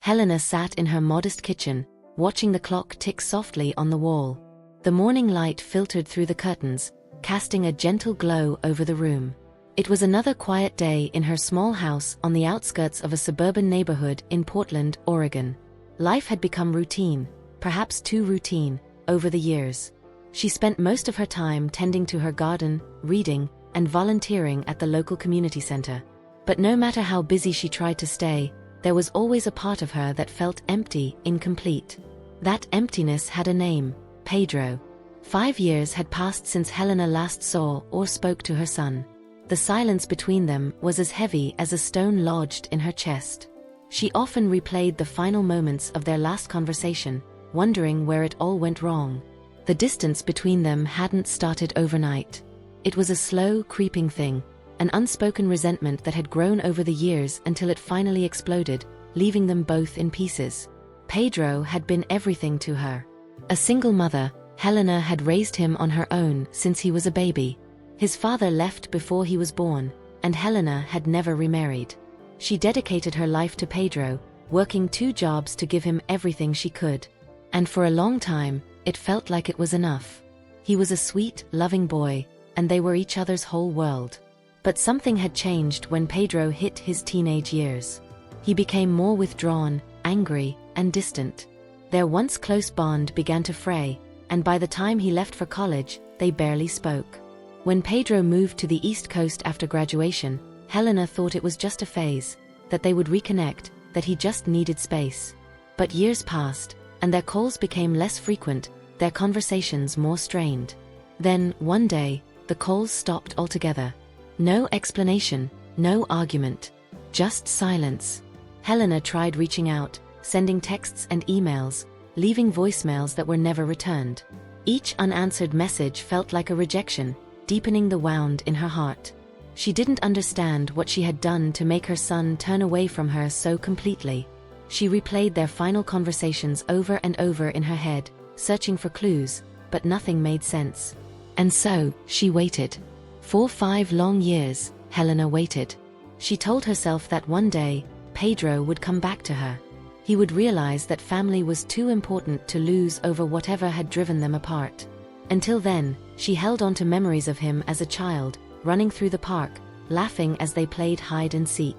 Helena sat in her modest kitchen, watching the clock tick softly on the wall. The morning light filtered through the curtains, casting a gentle glow over the room. It was another quiet day in her small house on the outskirts of a suburban neighborhood in Portland, Oregon. Life had become routine, perhaps too routine, over the years. She spent most of her time tending to her garden, reading, and volunteering at the local community center. But no matter how busy she tried to stay, there was always a part of her that felt empty, incomplete. That emptiness had a name: Pedro. 5 years had passed since Helena last saw or spoke to her son. The silence between them was as heavy as a stone lodged in her chest. She often replayed the final moments of their last conversation, wondering where it all went wrong. The distance between them hadn't started overnight. It was a slow, creeping thing, an unspoken resentment that had grown over the years until it finally exploded, leaving them both in pieces. Pedro had been everything to her. A single mother, Helena had raised him on her own since he was a baby. His father left before he was born, and Helena had never remarried. She dedicated her life to Pedro, working 2 jobs to give him everything she could. And for a long time, it felt like it was enough. He was a sweet, loving boy, and they were each other's whole world. But something had changed when Pedro hit his teenage years. He became more withdrawn, angry, and distant. Their once close bond began to fray, and by the time he left for college, they barely spoke. When Pedro moved to the East Coast after graduation, Helena thought it was just a phase, that they would reconnect, that he just needed space. But years passed, and their calls became less frequent, their conversations more strained. Then, one day, the calls stopped altogether. No explanation, no argument, just silence. Helena tried reaching out, sending texts and emails, leaving voicemails that were never returned. Each unanswered message felt like a rejection, deepening the wound in her heart. She didn't understand what she had done to make her son turn away from her so completely. She replayed their final conversations over and over in her head, searching for clues, but nothing made sense. And so, she waited. For 5 long years, Helena waited. She told herself that one day, Pedro would come back to her. He would realize that family was too important to lose over whatever had driven them apart. Until then, she held on to memories of him as a child, running through the park, laughing as they played hide and seek.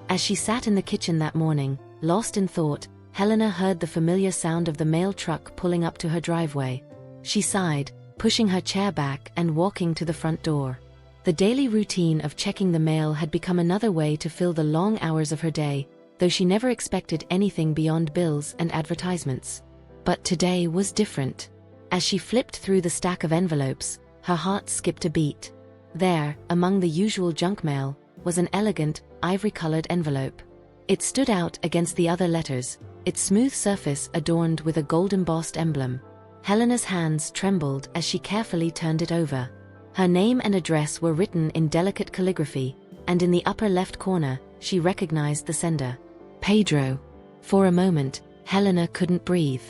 As she sat in the kitchen that morning, lost in thought, Helena heard the familiar sound of the mail truck pulling up to her driveway. She sighed, pushing her chair back and walking to the front door. The daily routine of checking the mail had become another way to fill the long hours of her day, though she never expected anything beyond bills and advertisements. But today was different. As she flipped through the stack of envelopes, her heart skipped a beat. There, among the usual junk mail, was an elegant, ivory-colored envelope. It stood out against the other letters, its smooth surface adorned with a gold-embossed emblem. Helena's hands trembled as she carefully turned it over. Her name and address were written in delicate calligraphy, and in the upper left corner, she recognized the sender. Pedro. For a moment, Helena couldn't breathe.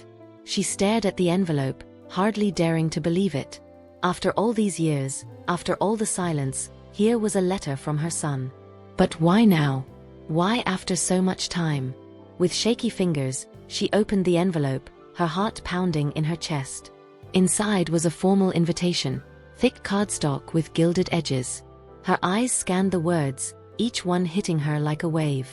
She stared at the envelope, hardly daring to believe it. After all these years, after all the silence, here was a letter from her son. But why now? Why after so much time? With shaky fingers, she opened the envelope, her heart pounding in her chest. Inside was a formal invitation, thick cardstock with gilded edges. Her eyes scanned the words, each one hitting her like a wave.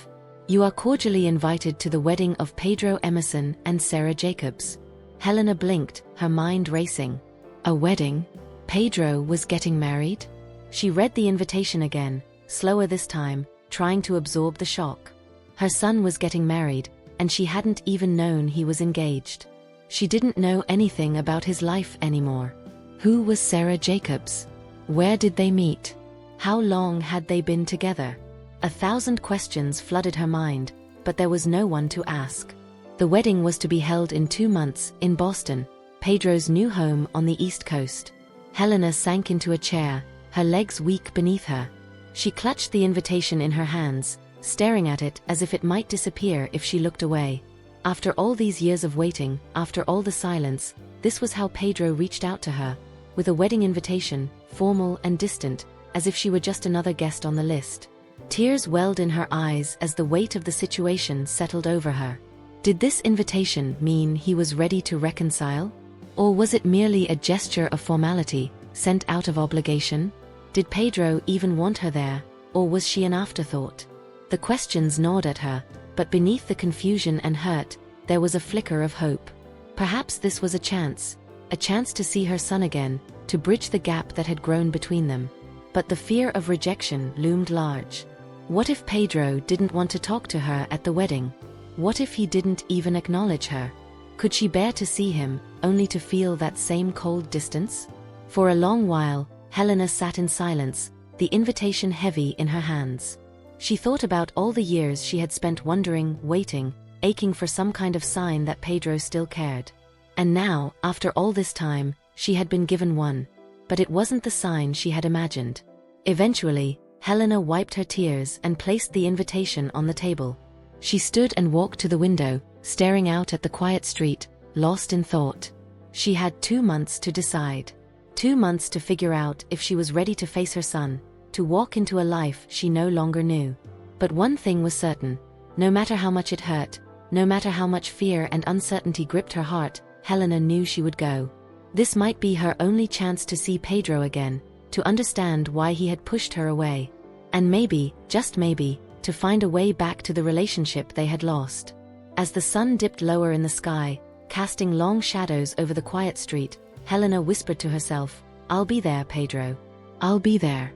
You are cordially invited to the wedding of Pedro Emerson and Sarah Jacobs. Helena blinked, her mind racing. A wedding? Pedro was getting married? She read the invitation again, slower this time, trying to absorb the shock. Her son was getting married, and she hadn't even known he was engaged. She didn't know anything about his life anymore. Who was Sarah Jacobs? Where did they meet? How long had they been together? 1,000 questions flooded her mind, but there was no one to ask. The wedding was to be held in 2 months, in Boston, Pedro's new home on the East Coast. Helena sank into a chair, her legs weak beneath her. She clutched the invitation in her hands, staring at it as if it might disappear if she looked away. After all these years of waiting, after all the silence, this was how Pedro reached out to her, with a wedding invitation, formal and distant, as if she were just another guest on the list. Tears welled in her eyes as the weight of the situation settled over her. Did this invitation mean he was ready to reconcile? Or was it merely a gesture of formality, sent out of obligation? Did Pedro even want her there, or was she an afterthought? The questions gnawed at her, but beneath the confusion and hurt, there was a flicker of hope. Perhaps this was a chance to see her son again, to bridge the gap that had grown between them. But the fear of rejection loomed large. What if Pedro didn't want to talk to her at the wedding? What if he didn't even acknowledge her? Could she bear to see him, only to feel that same cold distance? For a long while, Helena sat in silence, the invitation heavy in her hands. She thought about all the years she had spent wondering, waiting, aching for some kind of sign that Pedro still cared. And now, after all this time, she had been given one. But it wasn't the sign she had imagined. Eventually, Helena wiped her tears and placed the invitation on the table. She stood and walked to the window, staring out at the quiet street, lost in thought. She had 2 months to decide. 2 months to figure out if she was ready to face her son, to walk into a life she no longer knew. But one thing was certain. No matter how much it hurt, no matter how much fear and uncertainty gripped her heart, Helena knew she would go. This might be her only chance to see Pedro again, to understand why he had pushed her away. And maybe, just maybe, to find a way back to the relationship they had lost. As the sun dipped lower in the sky, casting long shadows over the quiet street, Helena whispered to herself, "I'll be there, Pedro. I'll be there."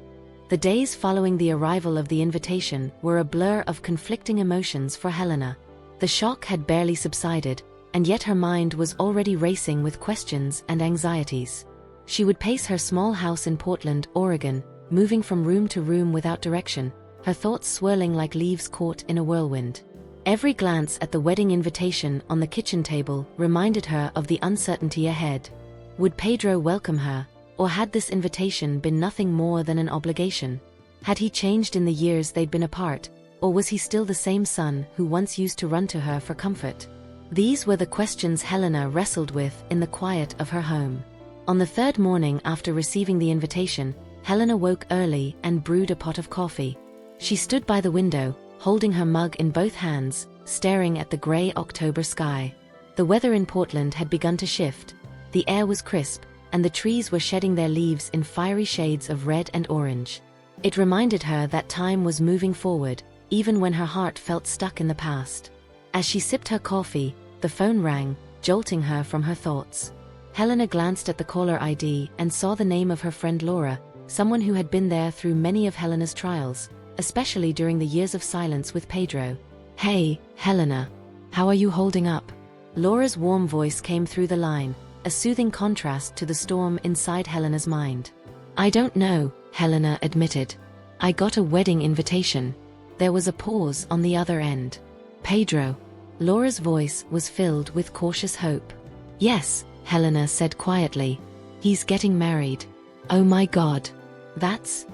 The days following the arrival of the invitation were a blur of conflicting emotions for Helena. The shock had barely subsided, and yet her mind was already racing with questions and anxieties. She would pace her small house in Portland, Oregon, moving from room to room without direction, her thoughts swirling like leaves caught in a whirlwind. Every glance at the wedding invitation on the kitchen table reminded her of the uncertainty ahead. Would Pedro welcome her, or had this invitation been nothing more than an obligation? Had he changed in the years they'd been apart, or was he still the same son who once used to run to her for comfort? These were the questions Helena wrestled with in the quiet of her home. On the third morning after receiving the invitation, Helena woke early and brewed a pot of coffee. She stood by the window, holding her mug in both hands, staring at the gray October sky. The weather in Portland had begun to shift. The air was crisp, and the trees were shedding their leaves in fiery shades of red and orange. It reminded her that time was moving forward, even when her heart felt stuck in the past. As she sipped her coffee, the phone rang, jolting her from her thoughts. Helena glanced at the caller ID and saw the name of her friend Laura, someone who had been there through many of Helena's trials, especially during the years of silence with Pedro. "Hey, Helena. How are you holding up?" Laura's warm voice came through the line, a soothing contrast to the storm inside Helena's mind. "I don't know," Helena admitted. "I got a wedding invitation." There was a pause on the other end. "Pedro?" Laura's voice was filled with cautious hope. "Yes," Helena said quietly. "He's getting married." "Oh my God. That's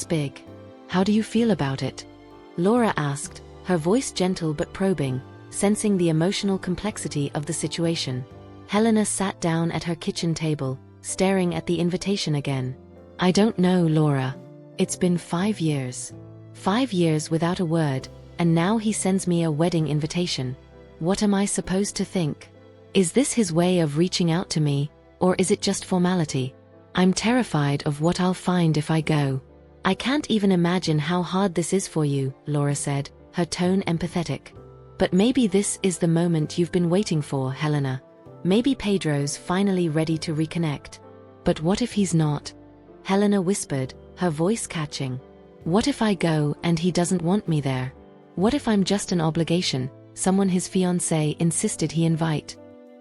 big. How do you feel about it?" Laura asked, her voice gentle but probing, sensing the emotional complexity of the situation. Helena sat down at her kitchen table, staring at the invitation again. "I don't know, Laura. It's been 5 years. 5 years without a word, and now he sends me a wedding invitation. What am I supposed to think? Is this his way of reaching out to me, or is it just formality? I'm terrified of what I'll find if I go." "I can't even imagine how hard this is for you," Laura said, her tone empathetic. "But maybe this is the moment you've been waiting for, Helena. Maybe Pedro's finally ready to reconnect." "But what if he's not?" Helena whispered, her voice catching. "What if I go and he doesn't want me there? What if I'm just an obligation, someone his fiancé insisted he invite?"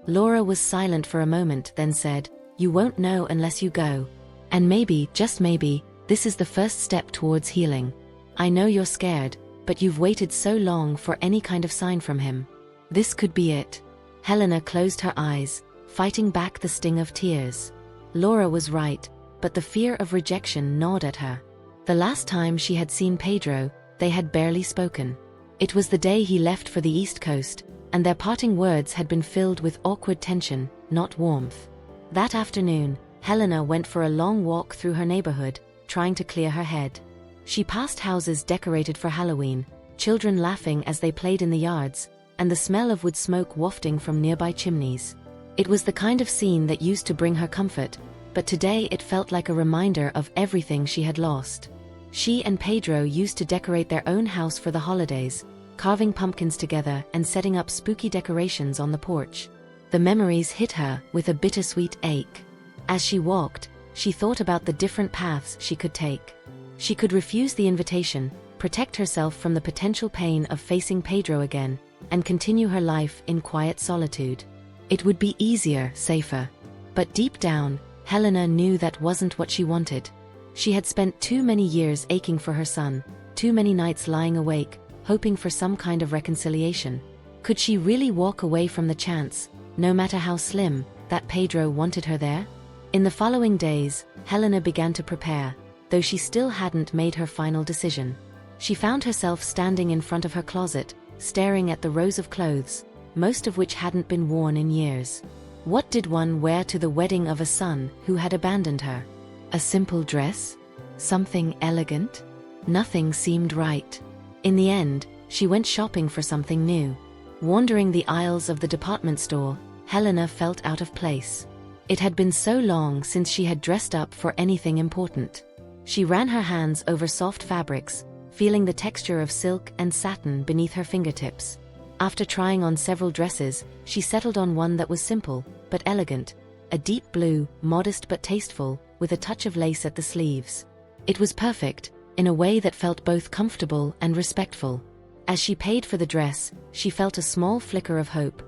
Laura was silent for a moment, then said, "You won't know unless you go. And maybe, just maybe, this is the first step towards healing. I know you're scared, but you've waited so long for any kind of sign from him. This could be it." Helena closed her eyes, fighting back the sting of tears. Laura was right, but the fear of rejection gnawed at her. The last time she had seen Pedro, they had barely spoken. It was the day he left for the East Coast, and their parting words had been filled with awkward tension, not warmth. That afternoon, Helena went for a long walk through her neighborhood, trying to clear her head. She passed houses decorated for Halloween, children laughing as they played in the yards, and the smell of wood smoke wafting from nearby chimneys. It was the kind of scene that used to bring her comfort, but today it felt like a reminder of everything she had lost. She and Pedro used to decorate their own house for the holidays, carving pumpkins together and setting up spooky decorations on the porch. The memories hit her with a bittersweet ache. As she walked, she thought about the different paths she could take. She could refuse the invitation, protect herself from the potential pain of facing Pedro again, and continue her life in quiet solitude. It would be easier, safer. But deep down, Helena knew that wasn't what she wanted. She had spent too many years aching for her son, too many nights lying awake, hoping for some kind of reconciliation. Could she really walk away from the chance, no matter how slim, that Pedro wanted her there? In the following days, Helena began to prepare, though she still hadn't made her final decision. She found herself standing in front of her closet, staring at the rows of clothes, most of which hadn't been worn in years. What did one wear to the wedding of a son who had abandoned her? A simple dress? Something elegant? Nothing seemed right. In the end, she went shopping for something new. Wandering the aisles of the department store, Helena felt out of place. It had been so long since she had dressed up for anything important. She ran her hands over soft fabrics, feeling the texture of silk and satin beneath her fingertips. After trying on several dresses, she settled on one that was simple, but elegant, a deep blue, modest but tasteful, with a touch of lace at the sleeves. It was perfect, in a way that felt both comfortable and respectful. As she paid for the dress, she felt a small flicker of hope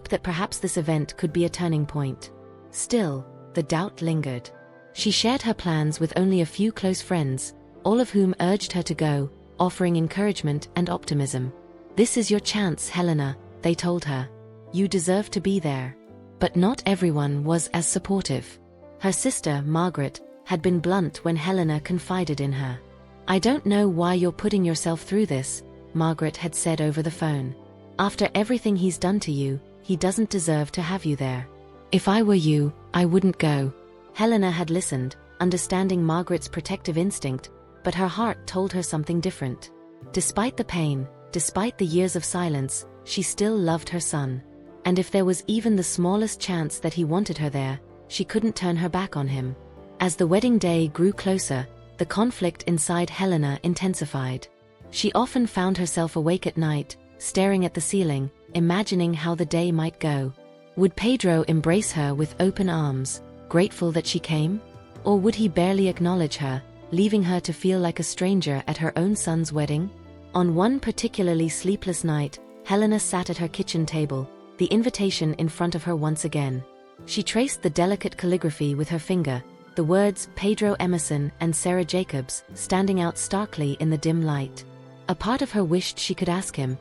that perhaps this event could be a turning point. Still, the doubt lingered. She shared her plans with only a few close friends, all of whom urged her to go, offering encouragement and optimism. "This is your chance, Helena," they told her. "You deserve to be there." But not everyone was as supportive. Her sister, Margaret, had been blunt when Helena confided in her. "I don't know why you're putting yourself through this," Margaret had said over the phone. "After everything he's done to you, he doesn't deserve to have you there. If I were you, I wouldn't go." Helena had listened, understanding Margaret's protective instinct, but her heart told her something different. Despite the pain, despite the years of silence, she still loved her son. And if there was even the smallest chance that he wanted her there, she couldn't turn her back on him. As the wedding day grew closer, the conflict inside Helena intensified. She often found herself awake at night, staring at the ceiling, imagining how the day might go. Would Pedro embrace her with open arms, grateful that she came? Or would he barely acknowledge her, leaving her to feel like a stranger at her own son's wedding? On one particularly sleepless night, Helena sat at her kitchen table, the invitation in front of her once again. She traced the delicate calligraphy with her finger, the words Pedro Emerson and Sarah Jacobs standing out starkly in the dim light. A part of her wished she could ask him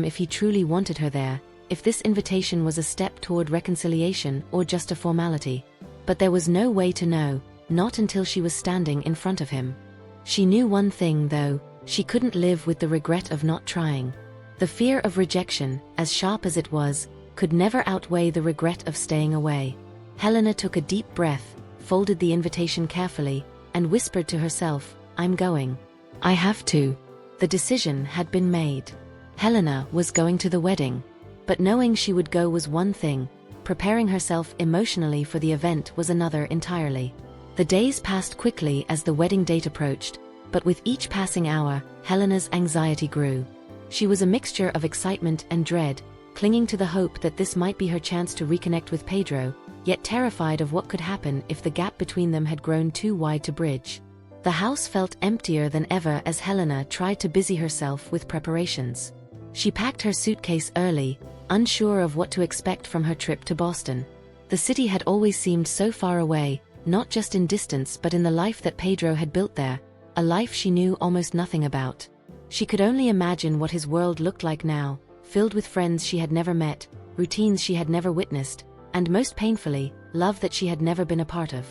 if he truly wanted her there, if this invitation was a step toward reconciliation or just a formality. But there was no way to know, not until she was standing in front of him. She knew one thing, though: she couldn't live with the regret of not trying. The fear of rejection, as sharp as it was, could never outweigh the regret of staying away. Helena took a deep breath, folded the invitation carefully, and whispered to herself, "I'm going. I have to." The decision had been made. Helena was going to the wedding. But knowing she would go was one thing, preparing herself emotionally for the event was another entirely. The days passed quickly as the wedding date approached, but with each passing hour, Helena's anxiety grew. She was a mixture of excitement and dread, clinging to the hope that this might be her chance to reconnect with Pedro, yet terrified of what could happen if the gap between them had grown too wide to bridge. The house felt emptier than ever as Helena tried to busy herself with preparations. She packed her suitcase early, unsure of what to expect from her trip to Boston. The city had always seemed so far away, not just in distance but in the life that Pedro had built there, a life she knew almost nothing about. She could only imagine what his world looked like now, filled with friends she had never met, routines she had never witnessed, and most painfully, love that she had never been a part of.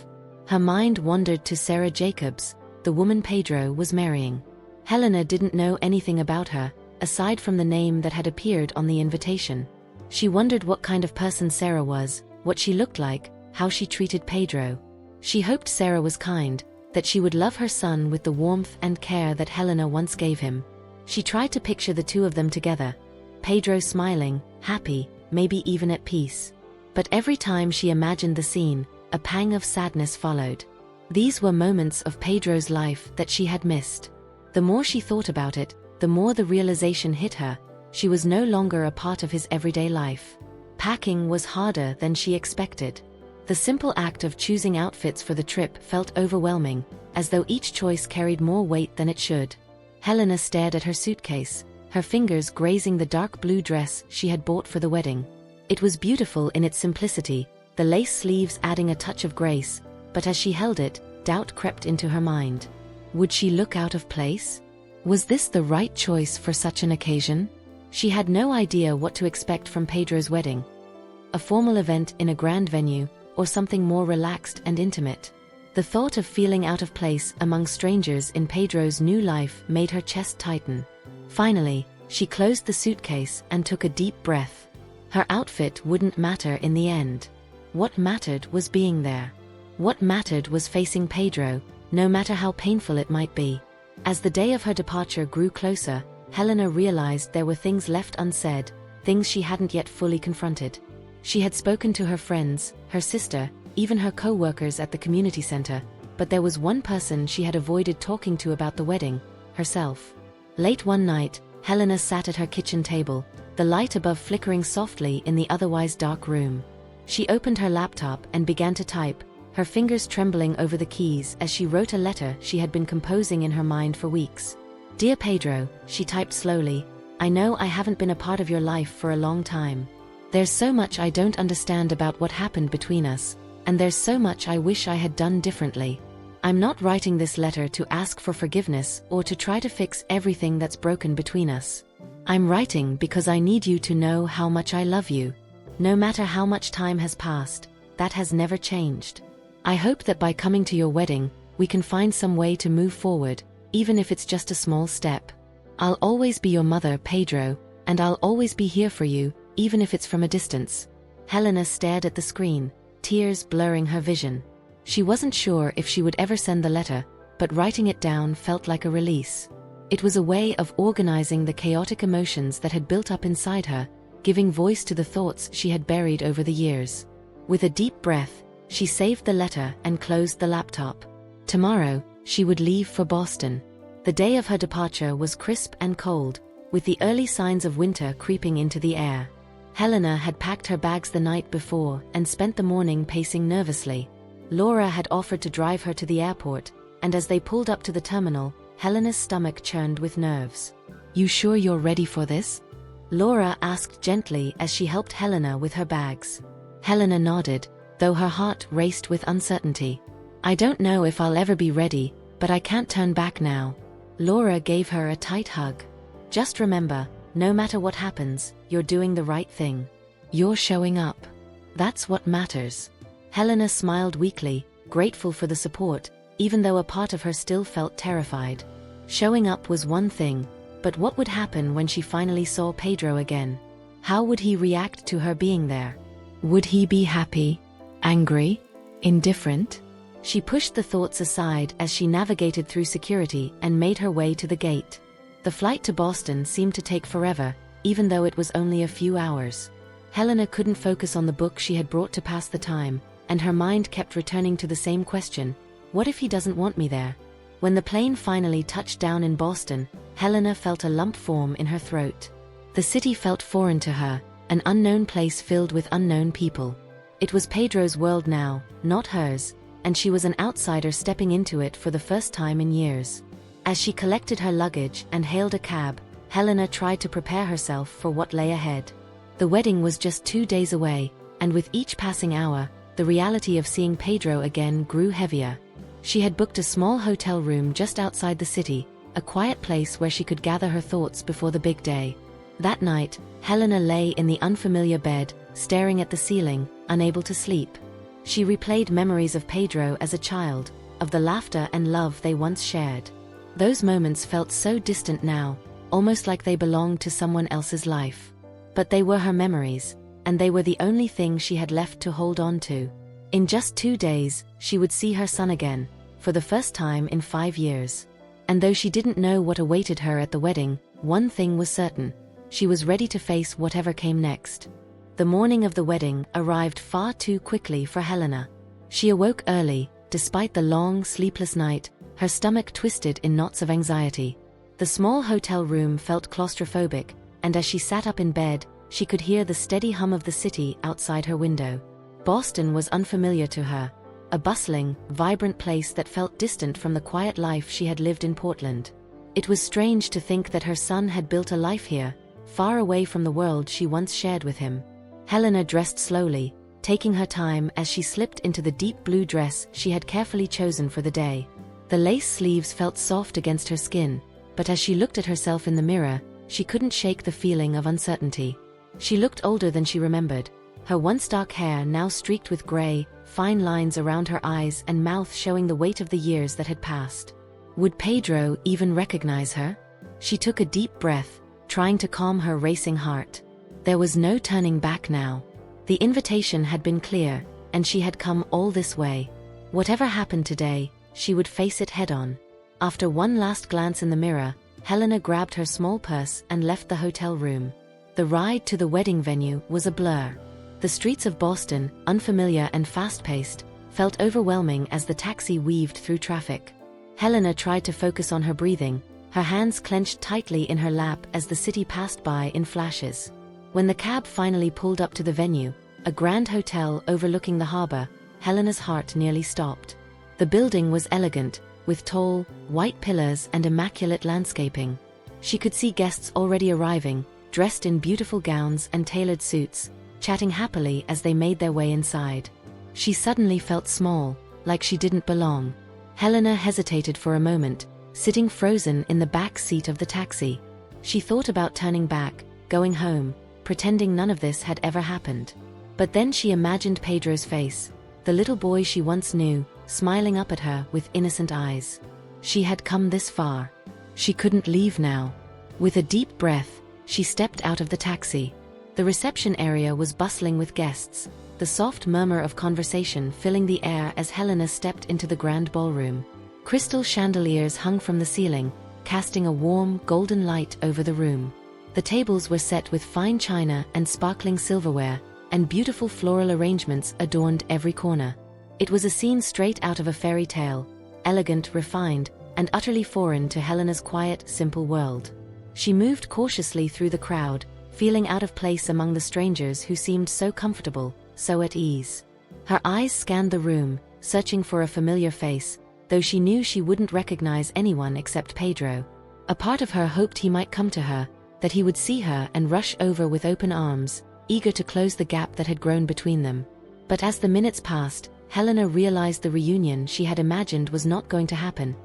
Her mind wandered to Sarah Jacobs, the woman Pedro was marrying. Helena didn't know anything about her, aside from the name that had appeared on the invitation. She wondered what kind of person Sarah was, what she looked like, how she treated Pedro. She hoped Sarah was kind, that she would love her son with the warmth and care that Helena once gave him. She tried to picture the two of them together. Pedro smiling, happy, maybe even at peace. But every time she imagined the scene, a pang of sadness followed. These were moments of Pedro's life that she had missed. The more she thought about it, the more the realization hit her: she was no longer a part of his everyday life. Packing was harder than she expected. The simple act of choosing outfits for the trip felt overwhelming, as though each choice carried more weight than it should. Helena stared at her suitcase, her fingers grazing the dark blue dress she had bought for the wedding. It was beautiful in its simplicity, the lace sleeves adding a touch of grace, but as she held it, doubt crept into her mind. Would she look out of place? Was this the right choice for such an occasion? She had no idea what to expect from Pedro's wedding. A formal event in a grand venue, or something more relaxed and intimate. The thought of feeling out of place among strangers in Pedro's new life made her chest tighten. Finally, she closed the suitcase and took a deep breath. Her outfit wouldn't matter in the end. What mattered was being there. What mattered was facing Pedro, no matter how painful it might be. As the day of her departure grew closer, Helena realized there were things left unsaid, things she hadn't yet fully confronted. She had spoken to her friends, her sister, even her co-workers at the community center, but there was one person she had avoided talking to about the wedding: herself. Late one night, Helena sat at her kitchen table, the light above flickering softly in the otherwise dark room. She opened her laptop and began to type, her fingers trembling over the keys as she wrote a letter she had been composing in her mind for weeks. "Dear Pedro," she typed slowly, "I know I haven't been a part of your life for a long time. There's so much I don't understand about what happened between us, and there's so much I wish I had done differently. I'm not writing this letter to ask for forgiveness or to try to fix everything that's broken between us. I'm writing because I need you to know how much I love you. No matter how much time has passed, that has never changed. I hope that by coming to your wedding, we can find some way to move forward, even if it's just a small step. I'll always be your mother, Pedro, and I'll always be here for you, even if it's from a distance." Helena stared at the screen, tears blurring her vision. She wasn't sure if she would ever send the letter, but writing it down felt like a release. It was a way of organizing the chaotic emotions that had built up inside her, giving voice to the thoughts she had buried over the years. With a deep breath, she saved the letter and closed the laptop. Tomorrow, she would leave for Boston. The day of her departure was crisp and cold, with the early signs of winter creeping into the air. Helena had packed her bags the night before and spent the morning pacing nervously. Laura had offered to drive her to the airport, and as they pulled up to the terminal, Helena's stomach churned with nerves. "You sure you're ready for this?" Laura asked gently as she helped Helena with her bags. Helena nodded, though her heart raced with uncertainty. "I don't know if I'll ever be ready, but I can't turn back now." Laura gave her a tight hug. "Just remember, no matter what happens, you're doing the right thing. You're showing up. That's what matters." Helena smiled weakly, grateful for the support, even though a part of her still felt terrified. Showing up was one thing, but what would happen when she finally saw Pedro again? How would he react to her being there? Would he be happy? Angry? Indifferent? She pushed the thoughts aside as she navigated through security and made her way to the gate. The flight to Boston seemed to take forever, even though it was only a few hours. Helena couldn't focus on the book she had brought to pass the time, and her mind kept returning to the same question: what if he doesn't want me there? When the plane finally touched down in Boston, Helena felt a lump form in her throat. The city felt foreign to her, an unknown place filled with unknown people. It was Pedro's world now, not hers, and she was an outsider stepping into it for the first time in years. As she collected her luggage and hailed a cab, Helena tried to prepare herself for what lay ahead. The wedding was just 2 days away, and with each passing hour, the reality of seeing Pedro again grew heavier. She had booked a small hotel room just outside the city, a quiet place where she could gather her thoughts before the big day. That night, Helena lay in the unfamiliar bed, staring at the ceiling, unable to sleep. She replayed memories of Pedro as a child, of the laughter and love they once shared. Those moments felt so distant now, almost like they belonged to someone else's life. But they were her memories, and they were the only thing she had left to hold on to. In just 2 days, she would see her son again, for the first time in 5 years. And though she didn't know what awaited her at the wedding, one thing was certain: She was ready to face whatever came next. The morning of the wedding arrived far too quickly for Helena. She awoke early, despite the long, sleepless night, her stomach twisted in knots of anxiety. The small hotel room felt claustrophobic, and as she sat up in bed, she could hear the steady hum of the city outside her window. Boston was unfamiliar to her, a bustling, vibrant place that felt distant from the quiet life she had lived in Portland. It was strange to think that her son had built a life here, far away from the world she once shared with him. Helena dressed slowly, taking her time as she slipped into the deep blue dress she had carefully chosen for the day. The lace sleeves felt soft against her skin, but as she looked at herself in the mirror, she couldn't shake the feeling of uncertainty. She looked older than she remembered, her once dark hair now streaked with gray, fine lines around her eyes and mouth showing the weight of the years that had passed. Would Pedro even recognize her? She took a deep breath, trying to calm her racing heart. There was no turning back now. The invitation had been clear, and she had come all this way. Whatever happened today, she would face it head-on. After one last glance in the mirror, Helena grabbed her small purse and left the hotel room. The ride to the wedding venue was a blur. The streets of Boston, unfamiliar and fast-paced, felt overwhelming as the taxi weaved through traffic. Helena tried to focus on her breathing, her hands clenched tightly in her lap as the city passed by in flashes. When the cab finally pulled up to the venue, a grand hotel overlooking the harbor, Helena's heart nearly stopped. The building was elegant, with tall, white pillars and immaculate landscaping. She could see guests already arriving, dressed in beautiful gowns and tailored suits, chatting happily as they made their way inside. She suddenly felt small, like she didn't belong. Helena hesitated for a moment, sitting frozen in the back seat of the taxi. She thought about turning back, going home, pretending none of this had ever happened. But then she imagined Pedro's face, the little boy she once knew, smiling up at her with innocent eyes. She had come this far. She couldn't leave now. With a deep breath, she stepped out of the taxi. The reception area was bustling with guests, the soft murmur of conversation filling the air as Helena stepped into the grand ballroom. Crystal chandeliers hung from the ceiling, casting a warm, golden light over the room. The tables were set with fine china and sparkling silverware, and beautiful floral arrangements adorned every corner. It was a scene straight out of a fairy tale, elegant, refined, and utterly foreign to Helena's quiet, simple world. She moved cautiously through the crowd, feeling out of place among the strangers who seemed so comfortable, so at ease. Her eyes scanned the room, searching for a familiar face, though she knew she wouldn't recognize anyone except Pedro. A part of her hoped he might come to her, that he would see her and rush over with open arms, eager to close the gap that had grown between them. But as the minutes passed, Helena realized the reunion she had imagined was not going to happen.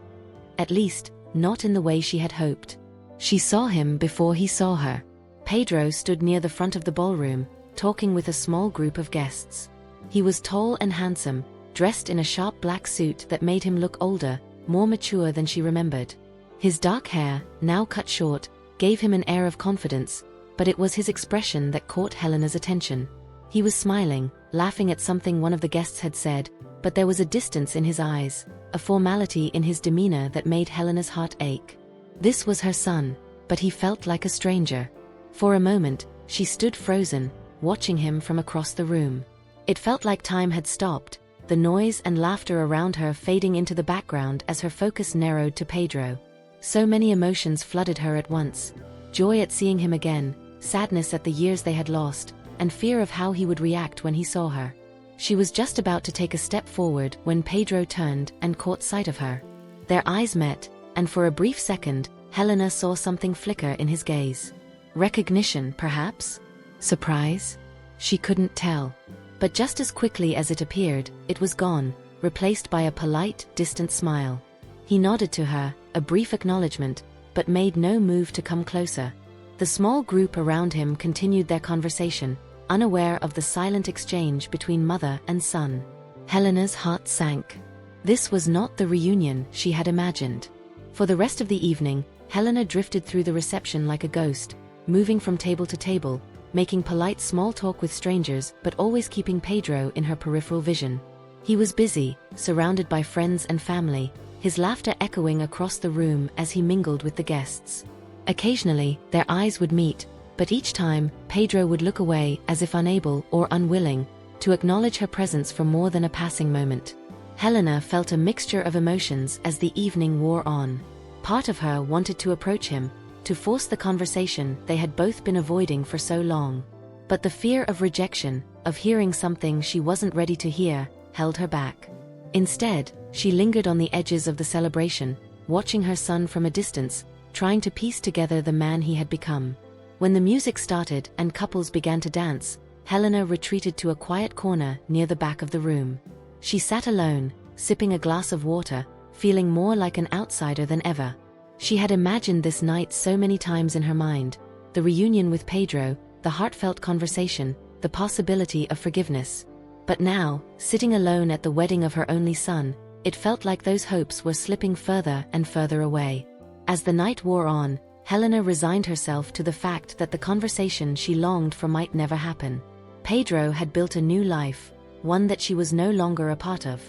At least, not in the way she had hoped. She saw him before he saw her. Pedro stood near the front of the ballroom, talking with a small group of guests. He was tall and handsome, dressed in a sharp black suit that made him look older, more mature than she remembered. His dark hair, now cut short, gave him an air of confidence, but it was his expression that caught Helena's attention. He was smiling, laughing at something one of the guests had said, but there was a distance in his eyes, a formality in his demeanor that made Helena's heart ache. This was her son, but he felt like a stranger. For a moment, she stood frozen, watching him from across the room. It felt like time had stopped, the noise and laughter around her fading into the background as her focus narrowed to Pedro. So many emotions flooded her at once: joy at seeing him again, sadness at the years they had lost, and fear of how he would react when he saw her. She was just about to take a step forward when Pedro turned and caught sight of her. Their eyes met, and for a brief second, Helena saw something flicker in his gaze. Recognition, perhaps? Surprise? She couldn't tell. But just as quickly as it appeared, it was gone, replaced by a polite, distant smile. He nodded to her, a brief acknowledgement, but made no move to come closer. The small group around him continued their conversation, unaware of the silent exchange between mother and son. Helena's heart sank. This was not the reunion she had imagined. For the rest of the evening, Helena drifted through the reception like a ghost, moving from table to table, making polite small talk with strangers but always keeping Pedro in her peripheral vision. He was busy, surrounded by friends and family, his laughter echoing across the room as he mingled with the guests. Occasionally, their eyes would meet, But each time, Pedro would look away as if unable or unwilling to acknowledge her presence for more than a passing moment. Helena felt a mixture of emotions as the evening wore on. Part of her wanted to approach him, to force the conversation they had both been avoiding for so long. But the fear of rejection, of hearing something she wasn't ready to hear, held her back. Instead, she lingered on the edges of the celebration, watching her son from a distance, trying to piece together the man he had become. When the music started and couples began to dance, Helena retreated to a quiet corner near the back of the room. She sat alone, sipping a glass of water, feeling more like an outsider than ever. She had imagined this night so many times in her mind: the reunion with Pedro, the heartfelt conversation, the possibility of forgiveness. But now, sitting alone at the wedding of her only son, it felt like those hopes were slipping further and further away. As the night wore on, Helena resigned herself to the fact that the conversation she longed for might never happen. Pedro had built a new life, one that she was no longer a part of.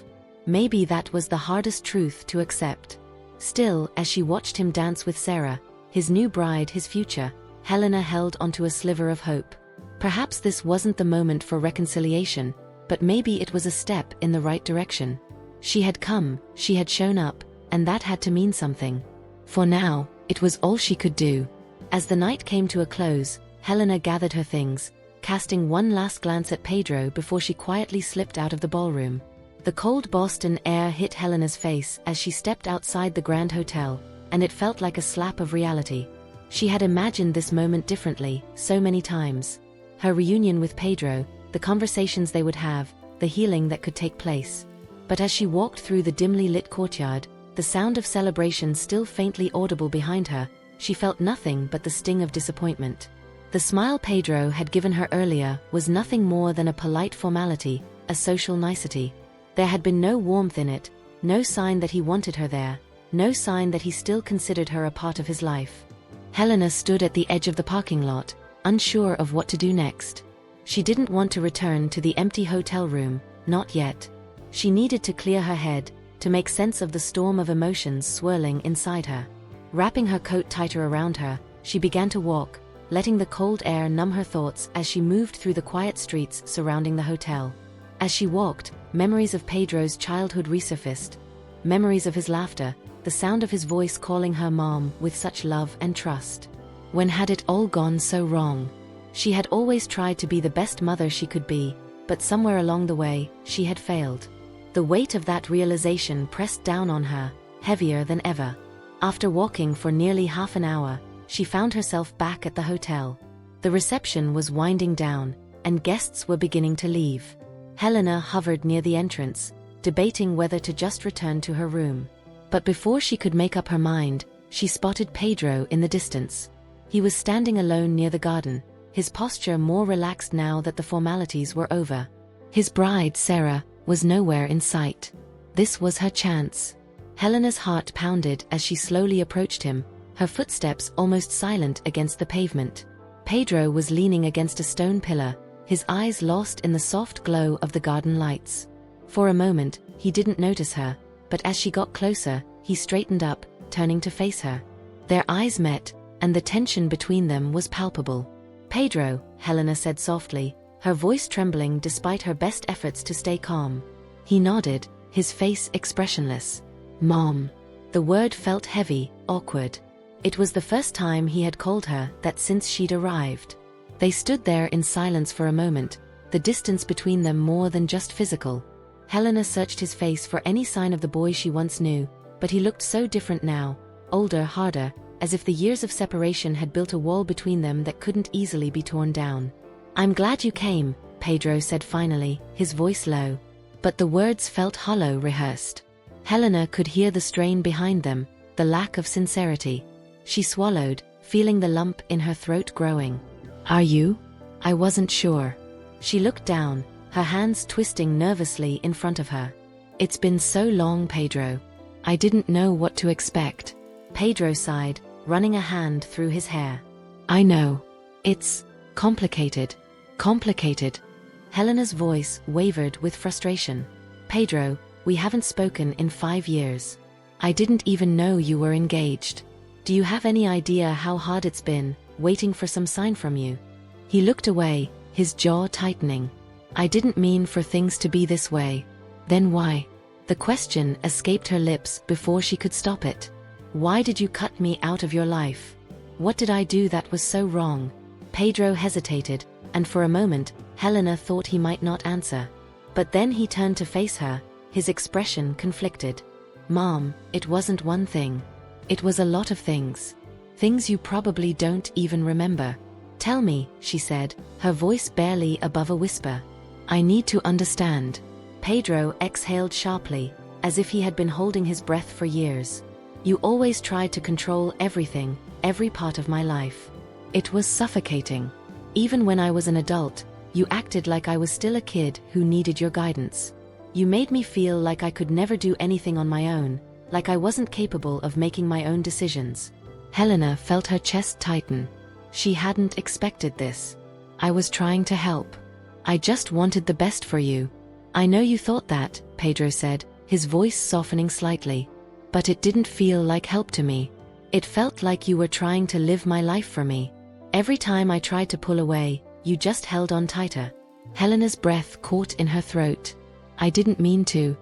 Maybe that was the hardest truth to accept. Still, as she watched him dance with Sarah, his new bride, his future, Helena held onto a sliver of hope. Perhaps this wasn't the moment for reconciliation, but maybe it was a step in the right direction. She had come, she had shown up, and that had to mean something. For now, it was all she could do. As the night came to a close, Helena gathered her things, casting one last glance at Pedro before she quietly slipped out of the ballroom. The cold Boston air hit Helena's face as she stepped outside the Grand Hotel, and it felt like a slap of reality. She had imagined this moment differently, so many times. Her reunion with Pedro, the conversations they would have, the healing that could take place. But as she walked through the dimly lit courtyard, the sound of celebration still faintly audible behind her, she felt nothing but the sting of disappointment. The smile Pedro had given her earlier was nothing more than a polite formality, a social nicety. There had been no warmth in it, no sign that he wanted her there, no sign that he still considered her a part of his life. Helena stood at the edge of the parking lot, unsure of what to do next. She didn't want to return to the empty hotel room, not yet. She needed to clear her head, to make sense of the storm of emotions swirling inside her. Wrapping her coat tighter around her, she began to walk, letting the cold air numb her thoughts as she moved through the quiet streets surrounding the hotel. As she walked, memories of Pedro's childhood resurfaced. Memories of his laughter, the sound of his voice calling her mom with such love and trust. When had it all gone so wrong? She had always tried to be the best mother she could be, but somewhere along the way, she had failed. The weight of that realization pressed down on her, heavier than ever. After walking for nearly half an hour, she found herself back at the hotel. The reception was winding down, and guests were beginning to leave. Helena hovered near the entrance, debating whether to just return to her room. But before she could make up her mind, she spotted Pedro in the distance. He was standing alone near the garden, his posture more relaxed now that the formalities were over. His bride, Sarah, was nowhere in sight. This was her chance. Helena's heart pounded as she slowly approached him, her footsteps almost silent against the pavement. Pedro was leaning against a stone pillar, his eyes lost in the soft glow of the garden lights. For a moment, he didn't notice her, but as she got closer, he straightened up, turning to face her. Their eyes met, and the tension between them was palpable. "Pedro," Helena said softly, her voice trembling despite her best efforts to stay calm. He nodded, his face expressionless. "Mom." The word felt heavy, awkward. It was the first time he had called her that since she'd arrived. They stood there in silence for a moment, the distance between them more than just physical. Helena searched his face for any sign of the boy she once knew, but he looked so different now, older, harder, as if the years of separation had built a wall between them that couldn't easily be torn down. "I'm glad you came," Pedro said finally, his voice low. But the words felt hollow, rehearsed. Helena could hear the strain behind them, the lack of sincerity. She swallowed, feeling the lump in her throat growing. "Are you?" "I wasn't sure." She looked down, her hands twisting nervously in front of her. "It's been so long, Pedro. I didn't know what to expect." Pedro sighed, running a hand through his hair. "I know. It's complicated. Complicated." Helena's voice wavered with frustration. "Pedro, we haven't spoken in 5 years. I didn't even know you were engaged. Do you have any idea how hard it's been, waiting for some sign from you." He looked away, his jaw tightening. "I didn't mean for things to be this way." "Then why?" The question escaped her lips before she could stop it. "Why did you cut me out of your life? What did I do that was so wrong?" Pedro hesitated, and for a moment, Helena thought he might not answer. But then he turned to face her, his expression conflicted. "Mom, it wasn't one thing. It was a lot of things. Things you probably don't even remember." "Tell me," she said, her voice barely above a whisper. "I need to understand." Pedro exhaled sharply, as if he had been holding his breath for years. "You always tried to control everything, every part of my life. It was suffocating. Even when I was an adult, you acted like I was still a kid who needed your guidance. You made me feel like I could never do anything on my own, like I wasn't capable of making my own decisions." Helena felt her chest tighten. She hadn't expected this. "I was trying to help. I just wanted the best for you." "I know you thought that," Pedro said, his voice softening slightly. "But it didn't feel like help to me. It felt like you were trying to live my life for me. Every time I tried to pull away, you just held on tighter." Helena's breath caught in her throat. "I didn't mean to."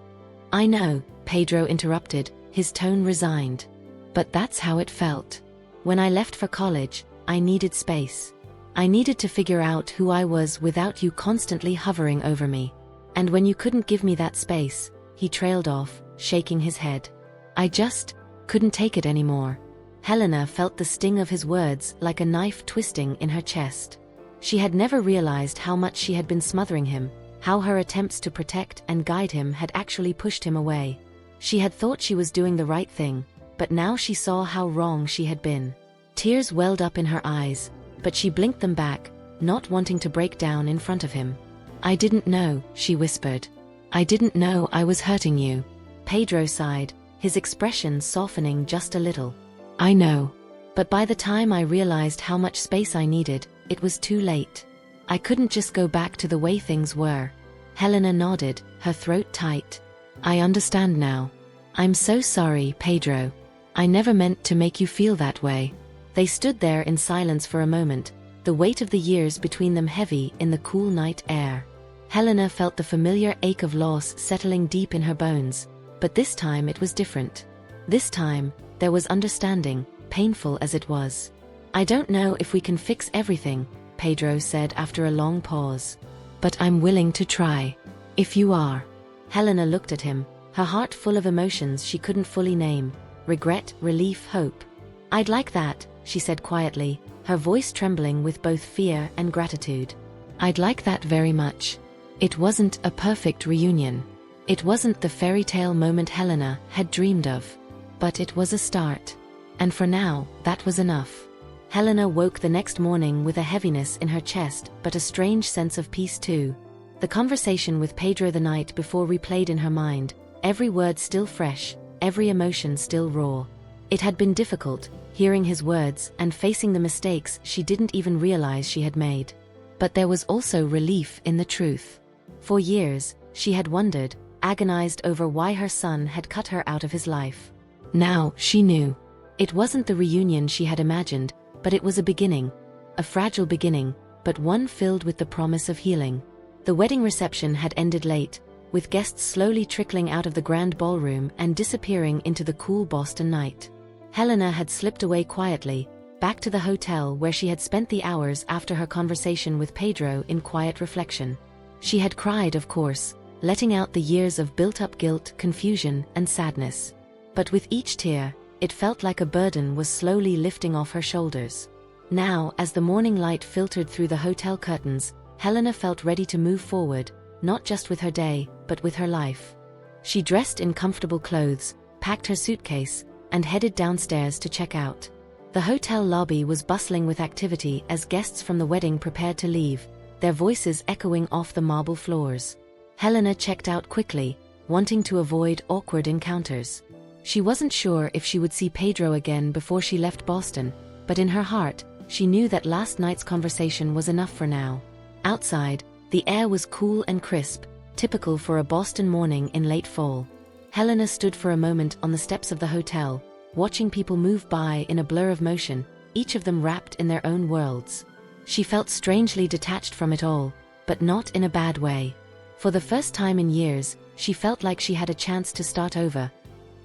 "I know," Pedro interrupted, his tone resigned. "But that's how it felt. When I left for college, I needed space. I needed to figure out who I was without you constantly hovering over me. And when you couldn't give me that space," he trailed off, shaking his head. "I just couldn't take it anymore." Helena felt the sting of his words like a knife twisting in her chest. She had never realized how much she had been smothering him, how her attempts to protect and guide him had actually pushed him away. She had thought she was doing the right thing, but now she saw how wrong she had been. Tears welled up in her eyes, but she blinked them back, not wanting to break down in front of him. "I didn't know," she whispered. "I didn't know I was hurting you." Pedro sighed, his expression softening just a little. "I know. But by the time I realized how much space I needed, it was too late. I couldn't just go back to the way things were." Helena nodded, her throat tight. "I understand now. I'm so sorry, Pedro. I never meant to make you feel that way." They stood there in silence for a moment, the weight of the years between them heavy in the cool night air. Helena felt the familiar ache of loss settling deep in her bones, but this time it was different. This time, there was understanding, painful as it was. "I don't know if we can fix everything," Pedro said after a long pause. "But I'm willing to try. If you are." Helena looked at him, her heart full of emotions she couldn't fully name: regret, relief, hope. "I'd like that," she said quietly, her voice trembling with both fear and gratitude. "I'd like that very much." It wasn't a perfect reunion. It wasn't the fairy tale moment Helena had dreamed of. But it was a start. And for now, that was enough. Helena woke the next morning with a heaviness in her chest, but a strange sense of peace too. The conversation with Pedro the night before replayed in her mind, every word still fresh, every emotion still raw. It had been difficult, hearing his words and facing the mistakes she didn't even realize she had made. But there was also relief in the truth. For years, she had wondered, agonized over why her son had cut her out of his life. Now, she knew. It wasn't the reunion she had imagined, but it was a beginning. A fragile beginning, but one filled with the promise of healing. The wedding reception had ended late, with guests slowly trickling out of the grand ballroom and disappearing into the cool Boston night. Helena had slipped away quietly, back to the hotel where she had spent the hours after her conversation with Pedro in quiet reflection. She had cried, of course, letting out the years of built-up guilt, confusion, and sadness. But with each tear, it felt like a burden was slowly lifting off her shoulders. Now, as the morning light filtered through the hotel curtains, Helena felt ready to move forward, not just with her day, but with her life. She dressed in comfortable clothes, packed her suitcase, and headed downstairs to check out. The hotel lobby was bustling with activity as guests from the wedding prepared to leave, their voices echoing off the marble floors. Helena checked out quickly, wanting to avoid awkward encounters. She wasn't sure if she would see Pedro again before she left Boston, but in her heart, she knew that last night's conversation was enough for now. Outside, the air was cool and crisp, typical for a Boston morning in late fall. Helena stood for a moment on the steps of the hotel, watching people move by in a blur of motion, each of them wrapped in their own worlds. She felt strangely detached from it all, but not in a bad way. For the first time in years, she felt like she had a chance to start over.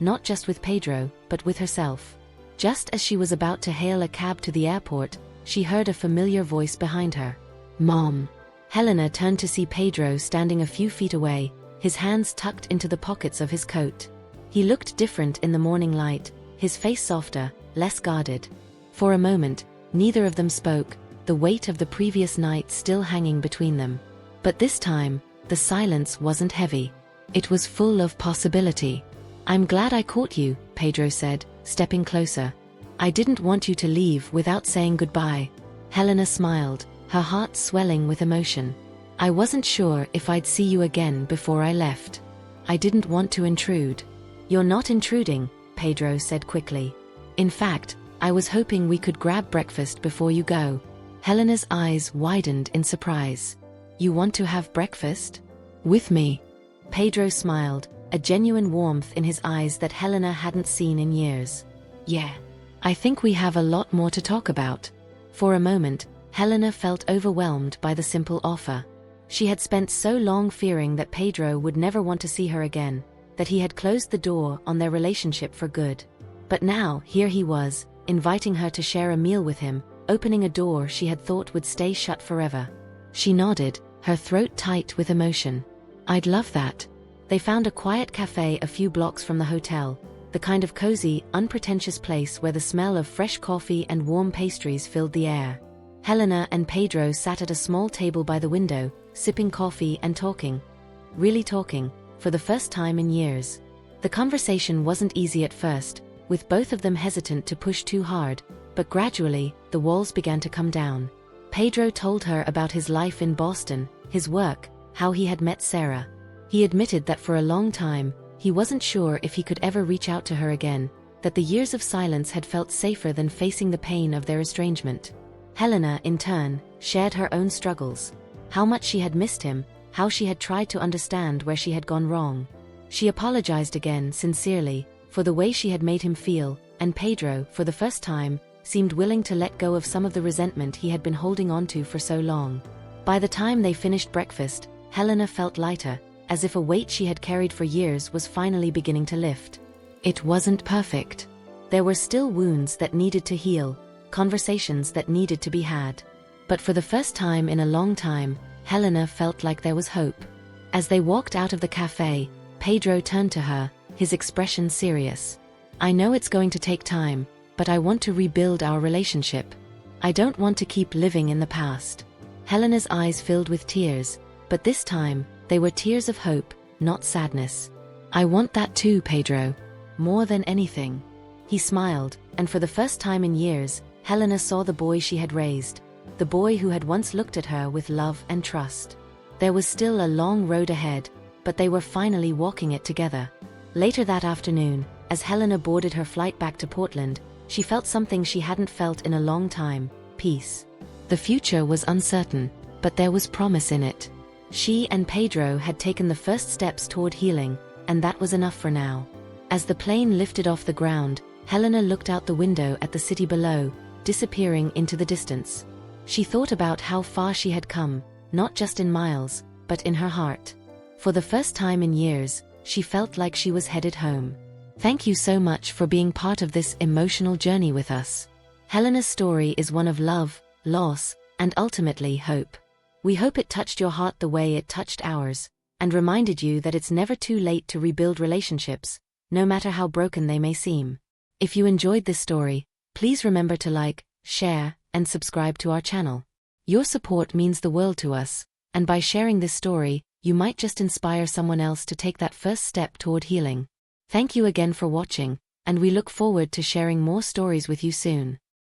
Not just with Pedro, but with herself. Just as she was about to hail a cab to the airport, she heard a familiar voice behind her. "Mom." Helena turned to see Pedro standing a few feet away, his hands tucked into the pockets of his coat. He looked different in the morning light, his face softer, less guarded. For a moment, neither of them spoke, the weight of the previous night still hanging between them. But this time, the silence wasn't heavy. It was full of possibility. "I'm glad I caught you," Pedro said, stepping closer. "I didn't want you to leave without saying goodbye." Helena smiled, her heart swelling with emotion. "I wasn't sure if I'd see you again before I left. I didn't want to intrude." "You're not intruding," Pedro said quickly. "In fact, I was hoping we could grab breakfast before you go." Helena's eyes widened in surprise. "You want to have breakfast? With me?" Pedro smiled, a genuine warmth in his eyes that Helena hadn't seen in years. "Yeah. I think we have a lot more to talk about." For a moment, Helena felt overwhelmed by the simple offer. She had spent so long fearing that Pedro would never want to see her again, that he had closed the door on their relationship for good. But now, here he was, inviting her to share a meal with him, opening a door she had thought would stay shut forever. She nodded, her throat tight with emotion. "I'd love that." They found a quiet cafe a few blocks from the hotel, the kind of cozy, unpretentious place where the smell of fresh coffee and warm pastries filled the air. Helena and Pedro sat at a small table by the window, sipping coffee and talking. Really talking, for the first time in years. The conversation wasn't easy at first, with both of them hesitant to push too hard, but gradually, the walls began to come down. Pedro told her about his life in Boston, his work, how he had met Sarah. He admitted that for a long time, he wasn't sure if he could ever reach out to her again, that the years of silence had felt safer than facing the pain of their estrangement. Helena, in turn, shared her own struggles. How much she had missed him, how she had tried to understand where she had gone wrong. She apologized again, sincerely, for the way she had made him feel, and Pedro, for the first time, seemed willing to let go of some of the resentment he had been holding onto for so long. By the time they finished breakfast, Helena felt lighter, as if a weight she had carried for years was finally beginning to lift. It wasn't perfect. There were still wounds that needed to heal, conversations that needed to be had. But for the first time in a long time, Helena felt like there was hope. As they walked out of the cafe, Pedro turned to her, his expression serious. "I know it's going to take time, but I want to rebuild our relationship. I don't want to keep living in the past." Helena's eyes filled with tears, but this time, they were tears of hope, not sadness. "I want that too, Pedro. More than anything." He smiled, and for the first time in years, Helena saw the boy she had raised, the boy who had once looked at her with love and trust. There was still a long road ahead, but they were finally walking it together. Later that afternoon, as Helena boarded her flight back to Portland, she felt something she hadn't felt in a long time: peace. The future was uncertain, but there was promise in it. She and Pedro had taken the first steps toward healing, and that was enough for now. As the plane lifted off the ground, Helena looked out the window at the city below, disappearing into the distance. She thought about how far she had come, not just in miles, but in her heart. For the first time in years, she felt like she was headed home. Thank you so much for being part of this emotional journey with us. Helena's story is one of love, loss, and ultimately hope. We hope it touched your heart the way it touched ours, and reminded you that it's never too late to rebuild relationships, no matter how broken they may seem. If you enjoyed this story, please remember to like, share, and subscribe to our channel. Your support means the world to us, and by sharing this story, you might just inspire someone else to take that first step toward healing. Thank you again for watching, and we look forward to sharing more stories with you soon.